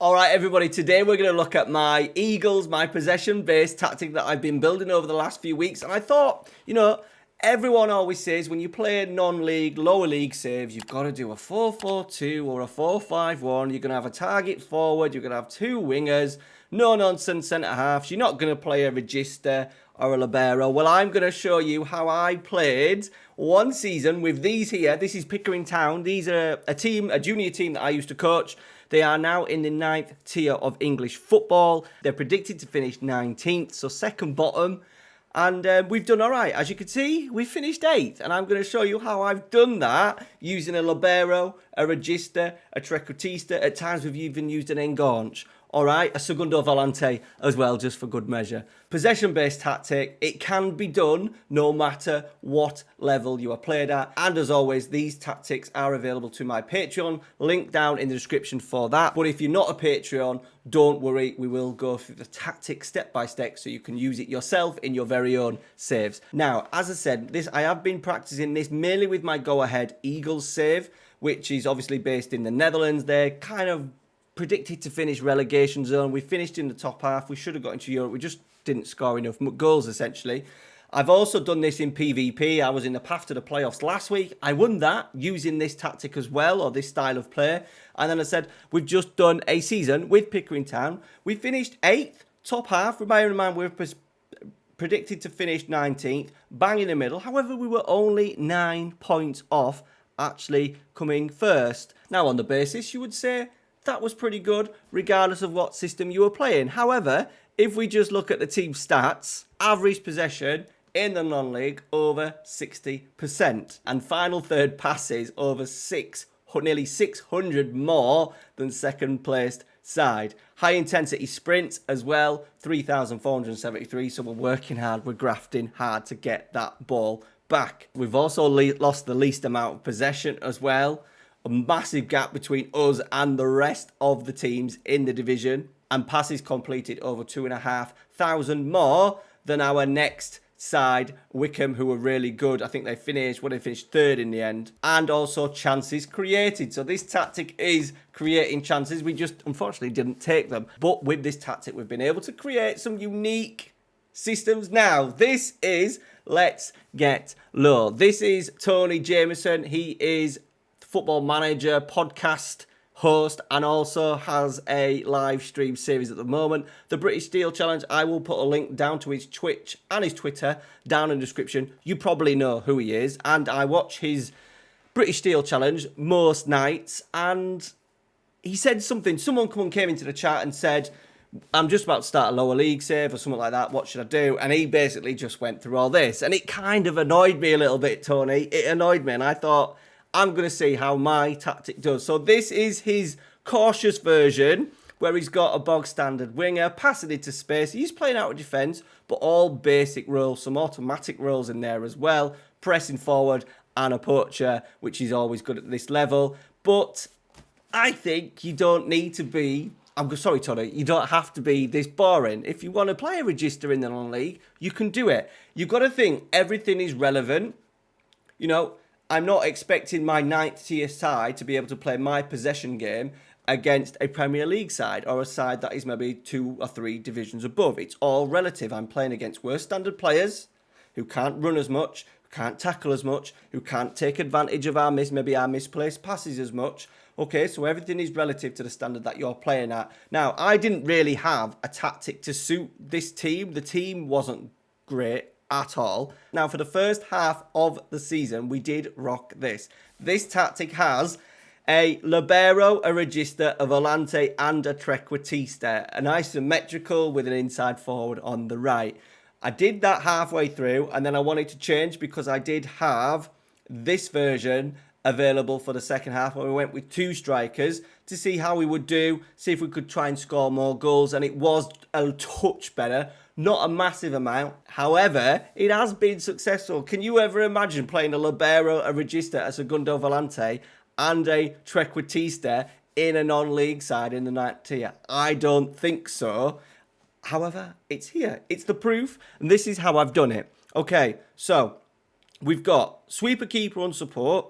All right, everybody, today we're going to look at my Eagles, my possession-based tactic that I've been building over the last few weeks. And I thought, everyone always says when you play non-league, lower league saves, you've got to do a 4-4-2 or a 4-5-1. You're going to have a target forward. You're going to have two wingers, no-nonsense centre-halves. You're not going to play a register or a libero. Well, I'm going to show you how I played one season with these here. This is Pickering Town. These are a junior team that I used to coach. They are now in the 9th tier of English football. They're predicted to finish 19th, so second bottom. And we've done all right. As you can see, we finished 8th. And I'm going to show you how I've done that using a libero, a regista, a trequartista. At times, we've even used an enganche. All right, a segundo volante as well, just for good measure. Possession-based tactic. It can be done no matter what level you are played at. And as always, these tactics are available to my Patreon. Link down in the description for that. But if you're not a Patreon, don't worry. We will go through the tactics step by step so you can use it yourself in your very own saves. Now, as I said, I have been practicing this mainly with my go-ahead Eagles save, which is obviously based in the Netherlands. They're kind of predicted to finish relegation zone. We finished in the top half. We should have got into Europe. We just didn't score enough goals, essentially. I've also done this in PvP. I was in the path to the playoffs last week. I won that using this tactic as well, or this style of play. And then I said, we've just done a season with Pickering Town. We finished 8th, top half. Bearing in mind, we're predicted to finish 19th, bang in the middle. However, we were only 9 points off actually coming first. Now, on the basis, you would say, that was pretty good, regardless of what system you were playing. Nevertheless, if we just look at the team stats, average possession in the non-league over 60%. And final third passes over nearly 600 more than second placed side. High intensity sprints as well, 3,473. So we're working hard, we're grafting hard to get that ball back. We've also lost the least amount of possession as well. A massive gap between us and the rest of the teams in the division. And passes completed over 2,500 more than our next side, Wickham, who were really good. I think they finished 3rd in the end. And also chances created. So this tactic is creating chances. We just, unfortunately, didn't take them. But with this tactic, we've been able to create some unique systems. Now, this is Let's Get Low. This is Tony Jameson. He is Football Manager, podcast host, and also has a live stream series at the moment. The British Steel Challenge, I will put a link down to his Twitch and his Twitter down in the description. You probably know who he is, and I watch his British Steel Challenge most nights, and he said something. Someone came into the chat and said, I'm just about to start a lower league save or something like that. What should I do? And he basically just went through all this, and it kind of annoyed me a little bit, Tony. It annoyed me, and I thought, I'm going to see how my tactic does. So this is his cautious version, where he's got a bog standard winger, passing into space. He's playing out of defence, but all basic roles, some automatic roles in there as well. Pressing forward and a poacher, which is always good at this level. But I think you don't need to be, I'm sorry, Tony, you don't have to be this boring. If you want to play a register in the non-league, you can do it. You've got to think everything is relevant. I'm not expecting my 9th tier side to be able to play my possession game against a Premier League side or a side that is maybe 2 or 3 divisions above. It's all relative. I'm playing against worse standard players who can't run as much, who can't tackle as much, who can't take advantage of our misplaced passes as much. Okay, so everything is relative to the standard that you're playing at. Now, I didn't really have a tactic to suit this team. The team wasn't great at all. Now, for the first half of the season, we did rock this. This tactic has a libero, a regista, a volante, and a trequartista. An isometrical with an inside forward on the right. I did that halfway through, and then I wanted to change because I did have this version available for the second half, where we went with 2 strikers to see how we would do, see if we could try and score more goals, and it was a touch better. Not a massive amount. However, it has been successful. Can you ever imagine playing a libero, a regista, a segundo volante, and a trequartista in a non-league side in the 9th tier? I don't think so. However, it's here. It's the proof, and this is how I've done it. Okay, so we've got sweeper, keeper, and support.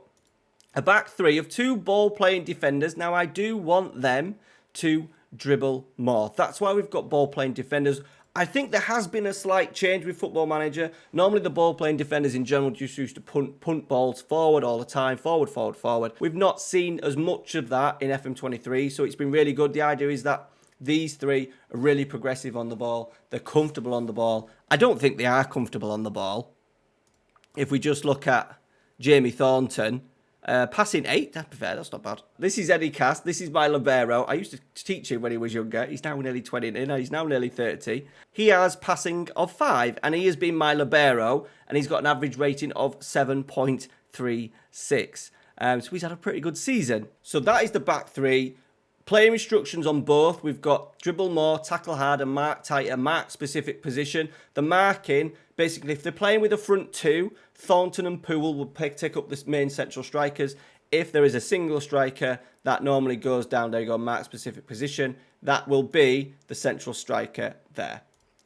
A back 3 of 2 ball-playing defenders. Now, I do want them to dribble more. That's why we've got ball-playing defenders. I think there has been a slight change with Football Manager. Normally the ball-playing defenders in general just used to punt balls forward all the time, forward, forward, forward. We've not seen as much of that in FM23, so it's been really good. The idea is that these three are really progressive on the ball. They're comfortable on the ball. I don't think they are comfortable on the ball. If we just look at Jamie Thornton, passing 8, that's fair, that's not bad. This is Eddie Cast, this is my libero. I used to teach him when he was younger. He's now nearly 20, he's now nearly 30. He has passing of 5, and he has been my libero, and he's got an average rating of 7.36. So he's had a pretty good season. So that is the back three. Player instructions on both. We've got dribble more, tackle harder, mark tighter, mark specific position. The marking, basically, if they're playing with a front two, Thornton and Poole will take up the main central strikers. If there is a single striker, that normally goes down, there you go, mark specific position. That will be the central striker there.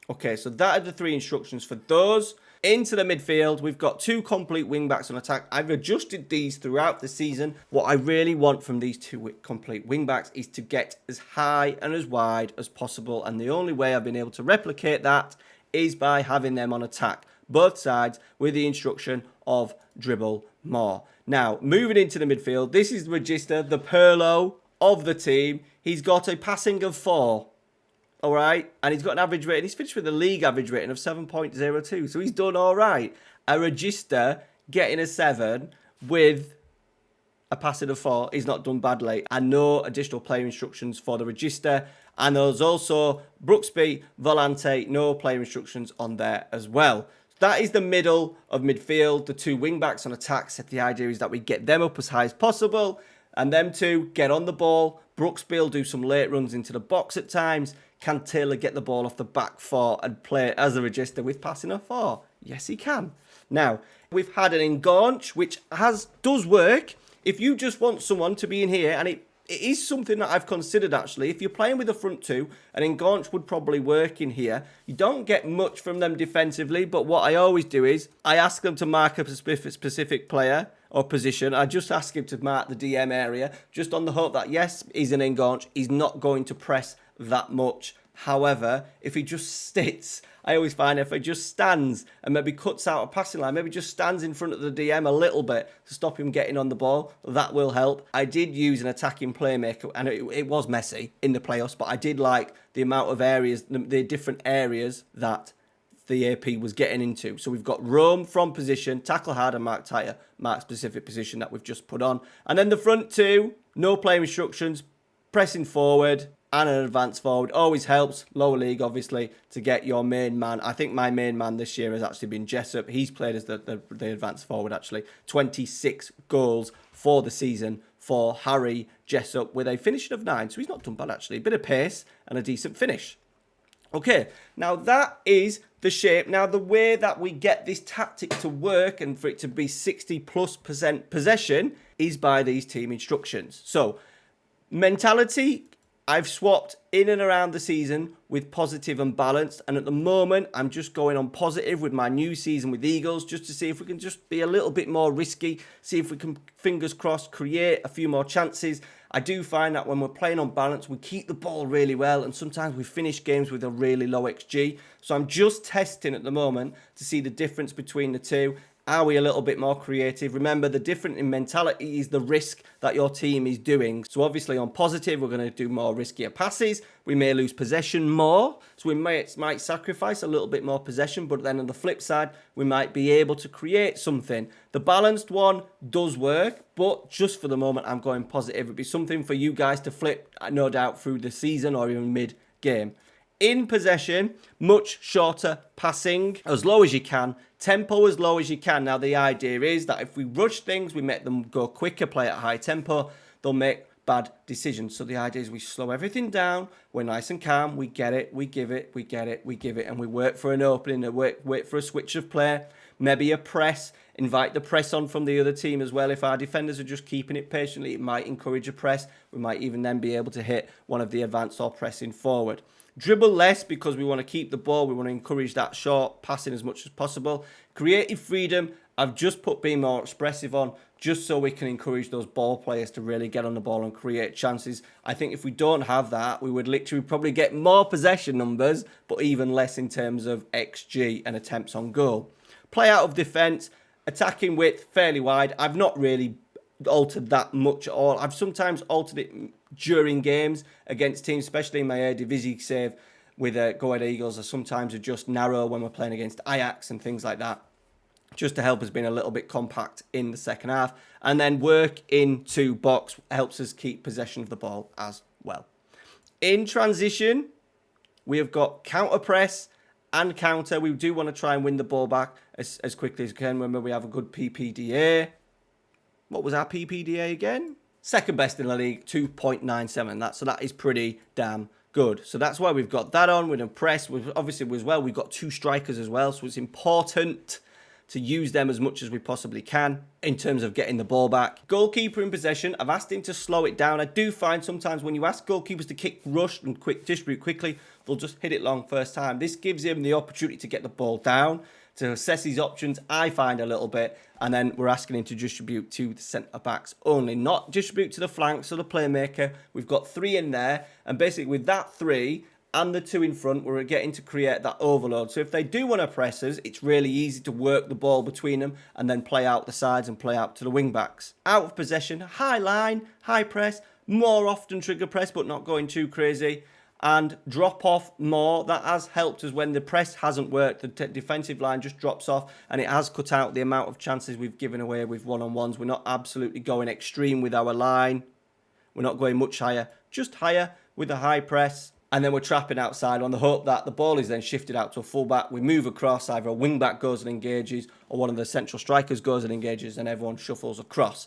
Okay, so that are the three instructions for those. Into the midfield, we've got 2 complete wing-backs on attack. I've adjusted these throughout the season. What I really want from these 2 complete wing-backs is to get as high and as wide as possible. And the only way I've been able to replicate that is by having them on attack, both sides, with the instruction of dribble more. Now, moving into the midfield, this is the Register, the Perlo of the team. He's got a passing of 4. All right, and he's got an average rating. He's finished with a league average rating of 7.02, so he's done all right. A Register getting a 7 with a passing of 4 is not done badly. And no additional player instructions for the Register. And there's also Brooksby, Volante, no player instructions on there as well. That is the middle of midfield. The 2 wing-backs on attack. So the idea is that we get them up as high as possible, and them 2 get on the ball. Brooksby will do some late runs into the box at times. Can Taylor get the ball off the back 4 and play as a Register with passing a 4? Yes, he can. Now, we've had an engaunch, which does work. If you just want someone to be in here, and it is something that I've considered actually. If you're playing with a front 2, an engaunch would probably work in here. You don't get much from them defensively, but what I always do is I ask them to mark a specific player or position. I just ask him to mark the DM area, just on the hope that, yes, he's an engaunch. He's not going to press that much. However, if he just sits, I always find if he just stands and maybe cuts out a passing line, maybe just stands in front of the DM a little bit to stop him getting on the ball, that will help. I did use an attacking playmaker, and it was messy in the playoffs, but I did like the amount of areas, the different areas that the AP was getting into. So we've got roam from position, tackle hard and mark tighter, mark specific position that we've just put on. And then the front 2, no player instructions, pressing forward, and an advance forward always helps, lower league obviously, to get your main man. I think my main man this year has actually been Jessup. He's played as the advance forward actually. 26 goals for the season for Harry Jessup with a finishing of 9. So he's not done bad actually. A bit of pace and a decent finish. Okay, now that is the shape. Now the way that we get this tactic to work and for it to be 60+% possession is by these team instructions. So mentality, I've swapped in and around the season with positive and balanced. And at the moment, I'm just going on positive with my new season with Eagles, just to see if we can just be a little bit more risky, see if we can, fingers crossed, create a few more chances. I do find that when we're playing on balance, we keep the ball really well, and sometimes we finish games with a really low XG. So I'm just testing at the moment to see the difference between the two. Are we a little bit more creative? Remember, the difference in mentality is the risk that your team is doing. So obviously on positive, we're going to do more riskier passes. We may lose possession more. So we might sacrifice a little bit more possession. But then on the flip side, we might be able to create something. The balanced one does work. But just for the moment, I'm going positive. It'd be something for you guys to flip, no doubt, through the season or even mid-game. In possession, much shorter passing, as low as you can, tempo as low as you can. Now, the idea is that if we rush things, we make them go quicker, play at high tempo, they'll make bad decisions. So the idea is we slow everything down, we're nice and calm, we get it, we give it, we get it, we give it, and we work for an opening, wait for a switch of play, maybe a press, invite the press on from the other team as well. If our defenders are just keeping it patiently, it might encourage a press. We might even then be able to hit one of the advance or pressing forward. Dribble less because we want to keep the ball. We want to encourage that short passing as much as possible. Creative freedom I've just put being more expressive on, just so we can encourage those ball players to really get on the ball and create chances. I think if we don't have that, we would literally probably get more possession numbers, but even less in terms of XG and attempts on goal. Play out of defence, attacking width fairly wide. I've not really altered that much at all. I've sometimes altered it during games against teams, especially in my Eredivisie save with Go Ahead Eagles. I sometimes adjust narrow when we're playing against Ajax and things like that, just to help us being a little bit compact in the second half. And then work into box helps us keep possession of the ball as well. In transition, we have got counter press and counter. We do want to try and win the ball back as quickly as we can. Remember, we have a good PPDA. What was our PPDA again? Second best in the league, 2.97. So that is pretty damn good. So that's why we've got that on. We're impressed. Obviously, as well, we've got 2 strikers as well. So it's important to use them as much as we possibly can in terms of getting the ball back. Goalkeeper in possession, I've asked him to slow it down. I do find sometimes when you ask goalkeepers to kick, rush and distribute quickly, they'll just hit it long first time. This gives him the opportunity to get the ball down, to assess his options, I find a little bit, and then we're asking him to distribute to the centre-backs only, not distribute to the flanks or the playmaker. We've got 3 in there, and basically with that 3, and the 2 in front, we're getting to create that overload. So if they do want to press us, it's really easy to work the ball between them and then play out the sides and play out to the wing backs. Out of possession, high line, high press, more often trigger press, but not going too crazy. And drop off more. That has helped us when the press hasn't worked. The defensive line just drops off, and it has cut out the amount of chances we've given away with one-on-ones. We're not absolutely going extreme with our line. We're not going much higher, just higher with a high press. And then we're trapping outside on the hope that the ball is then shifted out to a fullback. We move across, either a wing-back goes and engages, or one of the central strikers goes and engages, and everyone shuffles across.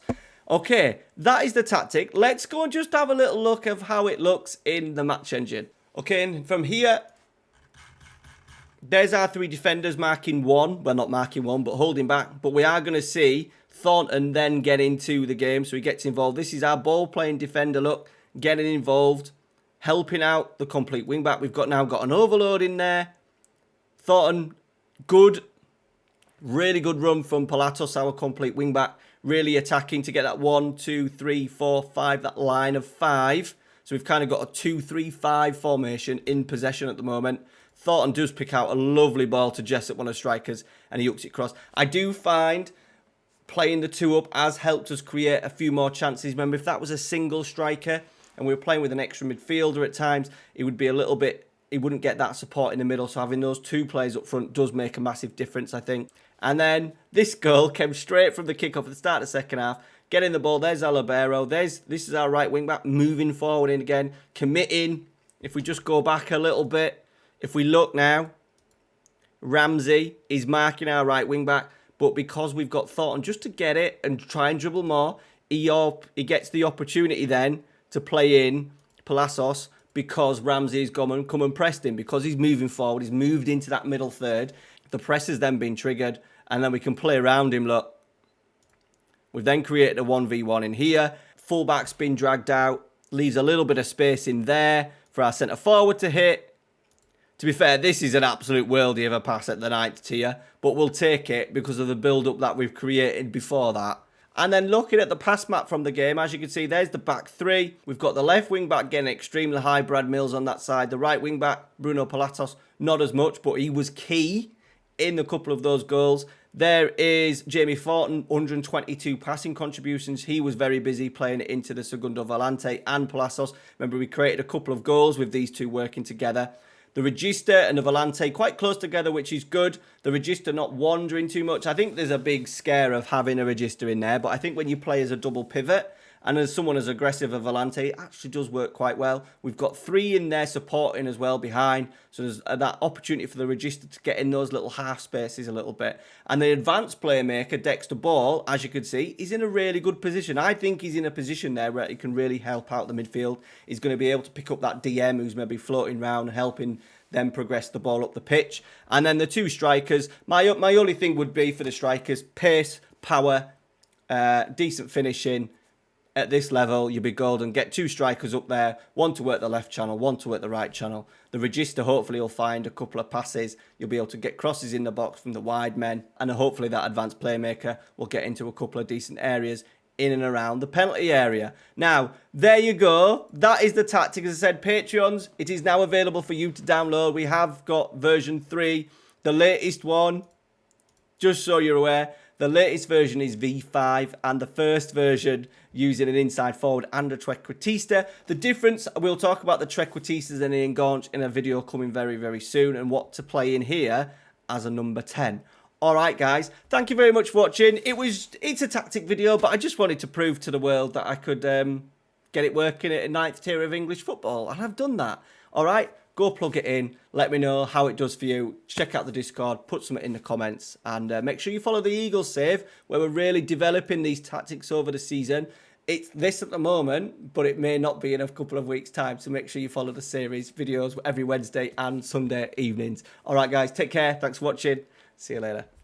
Okay, that is the tactic. Let's go and just have a little look of how it looks in the match engine. Okay, and from here, there's our 3 defenders marking 1. Well, not marking 1, but holding back. But we are going to see Thornton then get into the game, so he gets involved. This is our ball-playing defender, look, getting involved, helping out the complete wing-back. We've now got an overload in there. Thornton, good, really good run from Palatos, our complete wing-back. Really attacking to get that 1, 2, 3, 4, 5, that line of 5. So we've kind of got a 2-3-5 formation in possession at the moment. Thornton does pick out a lovely ball to Jessup, one of the strikers, and he hooks it across. I do find playing the 2 up has helped us create a few more chances. Remember, if that was a single striker and we were playing with an extra midfielder at times, it would be a little bit, he wouldn't get that support in the middle. So having those 2 players up front does make a massive difference, I think. And then this goal came straight from the kickoff at the start of the second half. Getting the ball, there's Alabero. This is our right wing back moving forward in again, committing. If we just go back a little bit, if we look now, Ramsey is marking our right wing back, but because we've got Thornton just to get it and try and dribble more, he gets the opportunity then to play in Palacios because Ramsey's come and pressed him, because he's moving forward, he's moved into that middle third. The press has then been triggered, and then we can play around him, look. We've then created a 1v1 in here. Fullback's been dragged out. Leaves a little bit of space in there for our centre-forward to hit. To be fair, this is an absolute worldie of a pass at the 9th tier, but we'll take it because of the build-up that we've created before that. And then looking at the pass map from the game, as you can see, there's the back 3. We've got the left wing-back getting extremely high, Brad Mills on that side. The right wing-back, Bruno Palatos, not as much, but he was key in a couple of those goals. There is Jamie Thornton, 122 passing contributions. He was very busy playing it into the Segundo Volante and Palacios. Remember, we created a couple of goals with these 2 working together. The Regista and the Volante quite close together, which is good. The Regista not wandering too much. I think there's a big scare of having a Regista in there, but I think when you play as a double pivot, and as someone as aggressive as Volante, it actually does work quite well. We've got 3 in there supporting as well behind. So there's that opportunity for the Regista to get in those little half spaces a little bit. And the advanced playmaker, Dexter Ball, as you can see, is in a really good position. I think he's in a position there where he can really help out the midfield. He's going to be able to pick up that DM who's maybe floating around, helping them progress the ball up the pitch. And then the 2 strikers, my only thing would be for the strikers, pace, power, decent finishing, at this level, you'll be golden. Get 2 strikers up there, one to work the left channel, one to work the right channel. The register, hopefully, you'll find a couple of passes. You'll be able to get crosses in the box from the wide men, and hopefully that advanced playmaker will get into a couple of decent areas in and around the penalty area. Now, there you go. That is the tactic. As I said, Patreons, it is now available for you to download. We have got version 3, the latest one, just so you're aware. The latest version is V5, and the first version using an inside forward and a trequartista. The difference, we'll talk about the trequartistas and the enganche in a video coming very, very soon, and what to play in here as a number 10. All right, guys, thank you very much for watching. It's a tactic video, but I just wanted to prove to the world that I could get it working at a 9th tier of English football, and I've done that. All right, go plug it in. Let me know how it does for you. Check out the Discord, put something in the comments, and make sure you follow the Eagles save, where we're really developing these tactics over the season. It's this at the moment, but it may not be in a couple of weeks' time, so make sure you follow the series videos every Wednesday and Sunday evenings. All right, guys, take care. Thanks for watching. See you later.